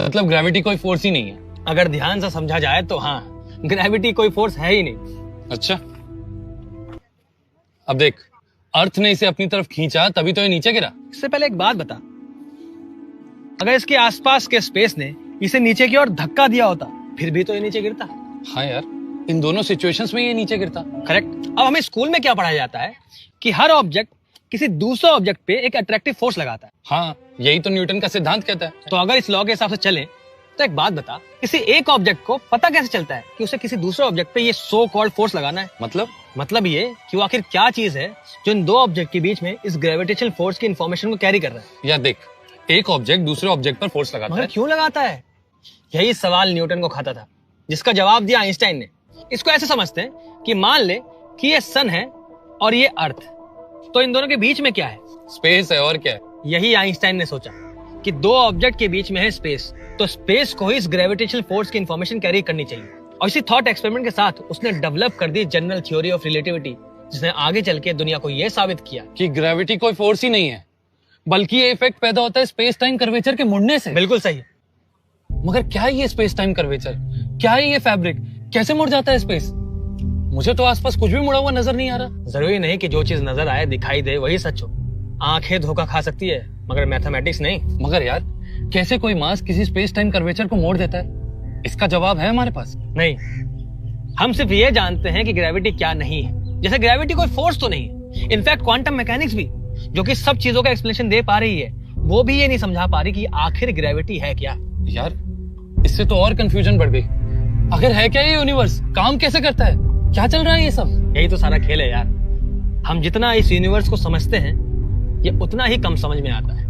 मतलब ग्रेविटी कोई फोर्स ही नहीं है? अगर ध्यान से समझा जाए तो हाँ, ग्रेविटी कोई फोर्स है ही नहीं। अच्छा, अब देख, अर्थ ने इसे अपनी तरफ खींचा तभी तो ये नीचे गिरा। इससे पहले एक बात बता, अगर इसके आसपास के स्पेस ने इसे नीचे की ओर धक्का दिया होता फिर भी तो ये नीचे गिरता। हाँ यार, इन दोनों सिचुएशंस में ये नीचे गिरता। करेक्ट। अब हमें स्कूल में क्या पढ़ाया जाता है कि हर ऑब्जेक्ट किसी दूसरे ऑब्जेक्ट पे एक अट्रैक्टिव फोर्स लगाता है। हाँ, यही तो न्यूटन का सिद्धांत कहता है। तो अगर इस लॉ के हिसाब से चले तो एक बात बता, किसी एक ऑब्जेक्ट को पता कैसे चलता है कि उसे किसी दूसरे ऑब्जेक्ट पे ये सो कॉल्ड फोर्स लगाना है? मतलब ये कि वो आखिर क्या चीज है जो इन दो ऑब्जेक्ट के बीच में इस ग्रेविटेशनल फोर्स की इन्फॉर्मेशन को कैरी कर रहा है? या देख, एक ऑब्जेक्ट दूसरे ऑब्जेक्ट पर फोर्स लगाता है। क्यों लगाता है? यही सवाल न्यूटन को खाता था, जिसका जवाब दिया आइंस्टाइन ने। इसको ऐसे समझते हैं कि मान ले कि ये सन है और ये अर्थ, तो इन दोनों के बीच में क्या है? स्पेस है, और क्या है? यही आइंस्टाइन ने सोचा कि दो ऑब्जेक्ट के बीच में है स्पेस, तो स्पेस को ही इस ग्रेविटेशनल फोर्स की इन्फॉर्मेशन कैरी करनी चाहिए। और इसी थॉट एक्सपेरिमेंट के साथ उसने डेवलप कर दी जनरल थ्योरी ऑफ रिलेटिविटी, जिसने आगे चल के दुनिया को यह साबित किया कि ग्रेविटी कोई फोर्स ही नहीं है, बल्कि ये इफेक्ट पैदा होता है स्पेस टाइम कर्वेचर के मुड़ने से। बिल्कुल सही। मगर क्या है ये स्पेस टाइम कर्वेचर? क्या है ये फैब्रिक? कैसे मुड़ जाता है स्पेस? मुझे तो आसपास कुछ भी मुड़ा हुआ नजर नहीं आ रहा। जरूरी नहीं कि जो चीज नजर आए दिखाई दे वही सच हो। आंखें धोखा खा सकती है मगर मैथमेटिक्स नहीं। मगर यार, कैसे कोई मास किसी स्पेस टाइम कर्वेचर को मोड़ देता है? इसका जवाब है हमारे पास? नहीं, हम सिर्फ ये जानते हैं कि ग्रेविटी क्या नहीं है। जैसे ग्रेविटी कोई फोर्स तो नहीं है। इनफैक्ट क्वांटम मैकेनिक्स भी, जो कि सब चीजों का एक्सप्लेनेशन दे पा रही है, वो भी ये नहीं समझा पा रही कि आखिर ग्रेविटी है क्या। यार, इससे तो और कंफ्यूजन बढ़ गई। आखिर है क्या ये यूनिवर्स? काम कैसे करता है? क्या चल रहा है ये सब? यही तो सारा खेल है यार। हम जितना इस यूनिवर्स को समझते हैं ये उतना ही कम समझ में आता है।